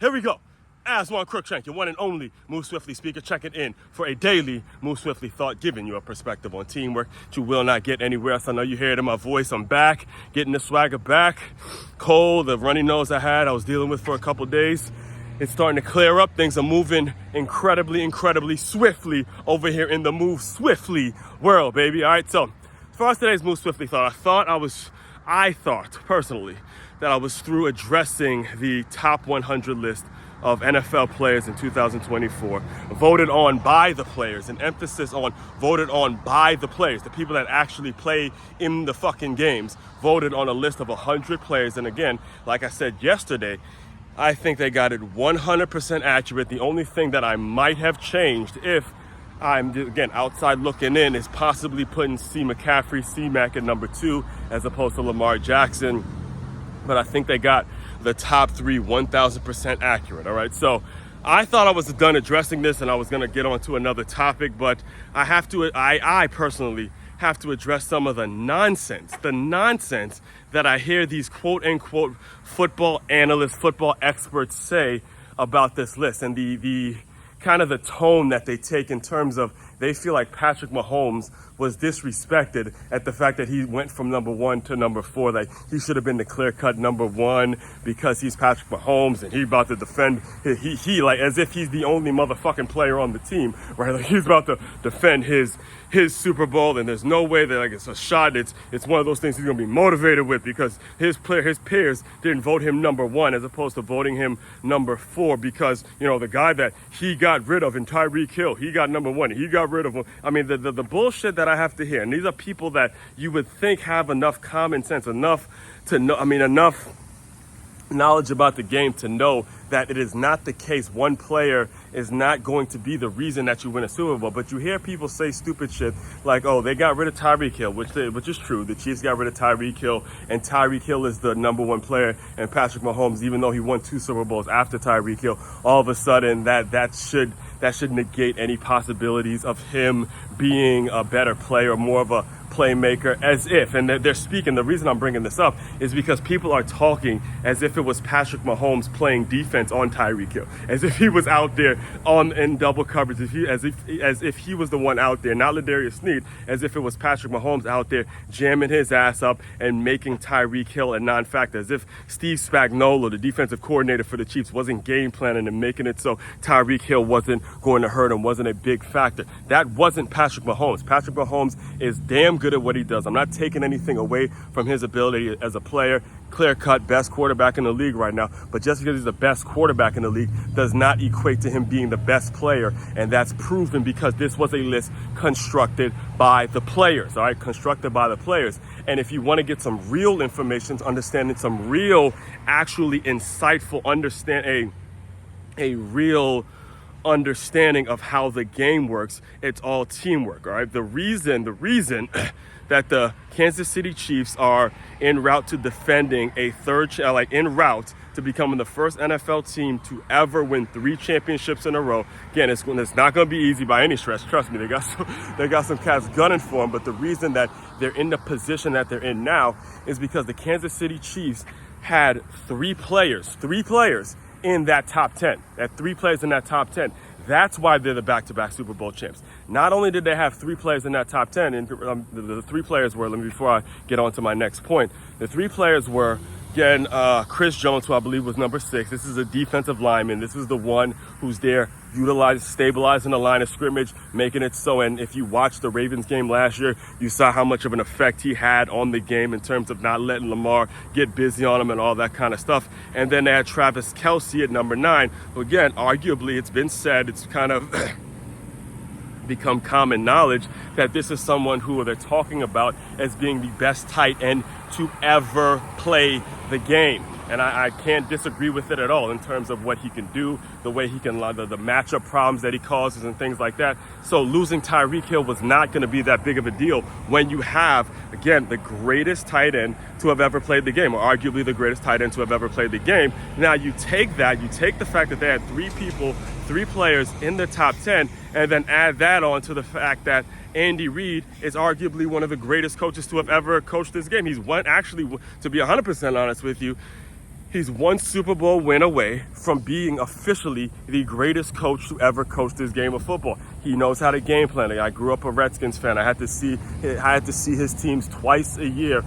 Here we go. Aswand, Cruickshank, your one and only Move Swiftly speaker, checking in for a daily Move Swiftly thought, giving you a perspective on teamwork that you will not get anywhere else. I know you hear it in my voice. I'm back, getting the swagger back. Cold, the runny nose I was dealing with for a couple days. It's starting to clear up. Things are moving incredibly swiftly over here in the Move Swiftly world, baby. All right, so as far as today's Move Swiftly thought, I thought personally that I was through addressing the top 100 list of NFL players in 2024, voted on by the players, an emphasis on voted on by the players, the people that actually play in the fucking games, voted on a list of 100 players. And again, like I said yesterday, I think they got it 100% accurate. The only thing that I might have changed, if I'm, again, outside looking in, is possibly putting 𝐶 at number 2 as opposed to Lamar Jackson. But I think they got the top 3 1,000% accurate. All right, so I thought I was done addressing this and I was going to get on to another topic, but I personally have to address some of the nonsense that I hear these quote unquote football analysts, football experts say about this list, and the kind of the tone that they take in terms of they feel like Patrick Mahomes was disrespected at the fact that he went from number 1 to number 4. Like he should have been the clear-cut number 1 because he's Patrick Mahomes and he's about to defend. He like as if he's the only motherfucking player on the team, right? Like he's about to defend his Super Bowl, and there's no way that like it's a shot. It's one of those things he's gonna be motivated with because his peers didn't vote him number 1 as opposed to voting him number 4 because the guy that he got rid of in Tyreek Hill, he got number 1. He got rid of him. I mean the bullshit that I have to hear, and these are people that you would think have enough common sense, enough knowledge about the game to know that it is not the case. One player is not going to be the reason that you win a Super Bowl. But you hear people say stupid shit like, oh, they got rid of Tyreek Hill, which is true. The Chiefs got rid of Tyreek Hill, and Tyreek Hill is the number 1 player, and Patrick Mahomes, even though he won 2 Super Bowls after Tyreek Hill, all of a sudden that should negate any possibilities of him being a better player, more of a playmaker, as if, and they're speaking, the reason I'm bringing this up is because people are talking as if it was Patrick Mahomes playing defense on Tyreek Hill, as if he was out there in double coverage, as if he was the one out there, not Ladarius Sneed, as if it was Patrick Mahomes out there jamming his ass up and making Tyreek Hill a non-factor, as if Steve Spagnuolo, the defensive coordinator for the Chiefs, wasn't game planning and making it so Tyreek Hill wasn't going to hurt him, wasn't a big factor. That wasn't Patrick Mahomes. Patrick Mahomes is damn good at what he does. I'm not taking anything away from his ability as a player. Clear-cut best quarterback in the league right now, but just because he's the best quarterback in the league does not equate to him being the best player, and that's proven because this was a list constructed by the players, all right? Constructed by the players. And if you want to get some real information, understanding some real, actually insightful a real understanding of how the game works, it's all teamwork, all right? The reason that the Kansas City Chiefs are en route to defending a en route to becoming the first NFL team to ever win 3 championships in a row. Again, it's not going to be easy by any stretch. Trust me, they got some cats gunning for them. But the reason that they're in the position that they're in now is because the Kansas City Chiefs had 3 players in that top 10. That 3 players in that top 10. That's why they're the back-to-back Super Bowl champs. Not only did they have 3 players in that top 10, and the 3 players were, before I get on to my next point, the 3 players were, again, Chris Jones, who I believe was number 6. This is a defensive lineman. This is the one who's there stabilizing the line of scrimmage, making it so. And if you watched the Ravens game last year, you saw how much of an effect he had on the game in terms of not letting Lamar get busy on him and all that kind of stuff. And then they had Travis Kelce at number 9. Again, arguably, it's been said, it's kind of become common knowledge that this is someone who they're talking about as being the best tight end to ever play the game. And I can't disagree with it at all in terms of what he can do, the way he can, the matchup problems that he causes and things like that. So losing Tyreek Hill was not going to be that big of a deal when you have, again, the greatest tight end to have ever played the game, or arguably the greatest tight end to have ever played the game. Now you take the fact that they had 3 players in the top 10, and then add that on to the fact that Andy Reid is arguably one of the greatest coaches to have ever coached this game. He's one, actually, to be 100% honest with you, He's one Super Bowl win away from being officially the greatest coach to ever coach this game of football. He knows how to game plan. I grew up a Redskins fan. I had to see his teams twice a year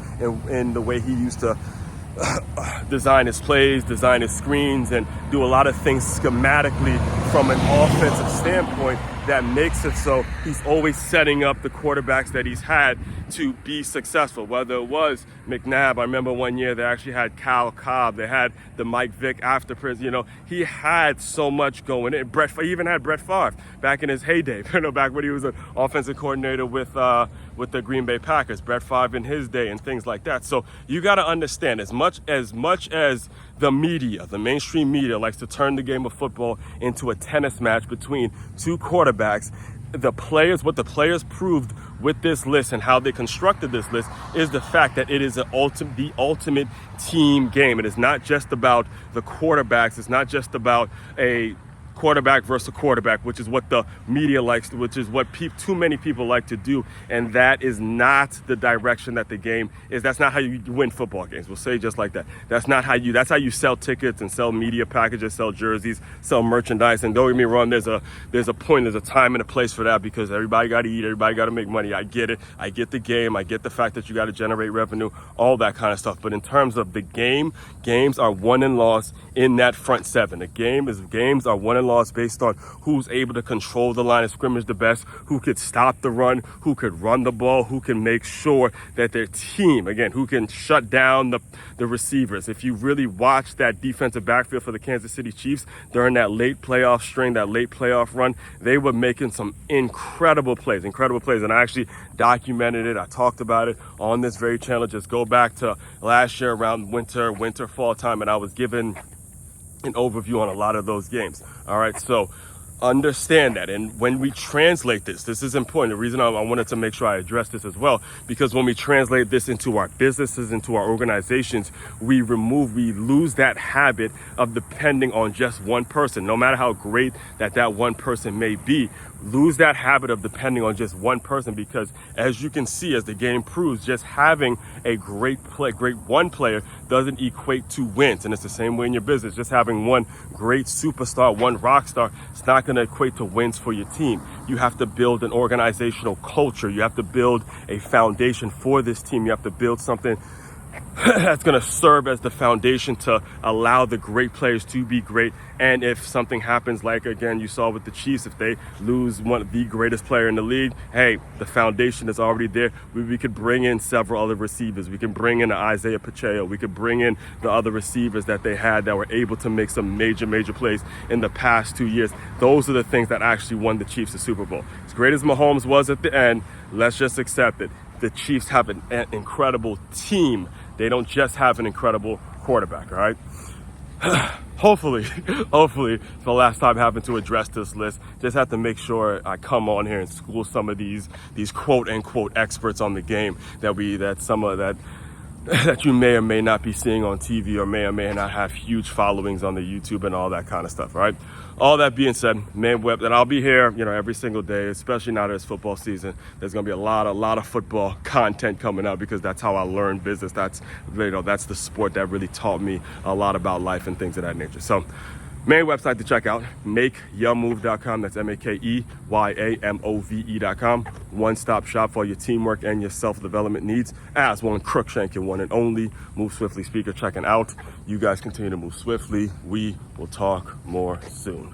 in the way he used to design his plays, design his screens, and do a lot of things schematically from an offensive standpoint that makes it so he's always setting up the quarterbacks that he's had to be successful. Whether it was McNabb, I remember one year they actually had 𝐂𝐿 they had the Mike Vick after prison. You know, he had so much going in. He even had Brett Favre back in his heyday. You know, back when he was an offensive coordinator with the Green Bay Packers. Brett Favre in his day and things like that. So you got to understand, as much as the media, the mainstream media, likes to turn the game of football into a tennis match between two quarterbacks, what the players proved with this list and how they constructed this list is the fact that it is the ultimate team game. It is not just about the quarterbacks. It's not just about a quarterback versus a quarterback, which is what the media likes, which is what too many people like to do, and that is not the direction that the game is. That's not how you win football games. We'll say it just like that. That's how you sell tickets and sell media packages, sell jerseys, sell merchandise. And don't get me wrong, there's a time and a place for that, because everybody got to eat, everybody got to make money. I get it. I get the game. I get the fact that you got to generate revenue, all that kind of stuff. But in terms of the game, games are won and lost in that front seven. Games are won and lost based on who's able to control the line of scrimmage the best, who could stop the run, who could run the ball, who can make sure that their team, again, who can shut down the receivers. If you really watch that defensive backfield for the Kansas City Chiefs during that late playoff string, that late playoff run, they were making some incredible plays. And I actually documented it. I talked about it on this very channel. Just go back to last year around winter, fall time, and I was given an overview on a lot of those games. All right, so understand that. And when we translate this is important. The reason I wanted to make sure I address this as well, because when we translate this into our businesses, into our organizations, we lose that habit of depending on just one person. No matter how great that one person may be, lose that habit of depending on just one person, because as you can see, as the game proves, just having a great one player doesn't equate to wins. And it's the same way in your business. Just having one great superstar, one rock star, it's not going to equate to wins for your team. You have to build an organizational culture. You have to build a foundation for this team. You have to build something that's going to serve as the foundation to allow the great players to be great. And if something happens, like again you saw with the Chiefs, if they lose one of the greatest player in the league, hey, the foundation is already there. We could bring in several other receivers. We can bring in 𝐈𝐈 We could bring in the other receivers that they had that were able to make some major plays in the past 2 years. Those are the things that actually won the Chiefs the Super Bowl. As great as Mahomes was at the end, let's just accept it. The Chiefs have an incredible team. They don't just have an incredible quarterback, all right? Hopefully, it's the last time having to address this list. Just have to make sure I come on here and school some of these quote unquote experts on the game that you may or may not be seeing on TV, or may not have huge followings on the YouTube and all that kind of stuff, right? All that being said, and I'll be here, every single day, especially now that it's football season. There's going to be a lot of football content coming out, because that's how I learned business. That's the sport that really taught me a lot about life and things of that nature. So, main website to check out, makeyourmove.com. That's MakeYaMove.com. One-stop shop for your teamwork and your self-development needs. Aswand, Cruickshank, your one and only Move Swiftly speaker, checking out. You guys continue to move swiftly. We will talk more soon.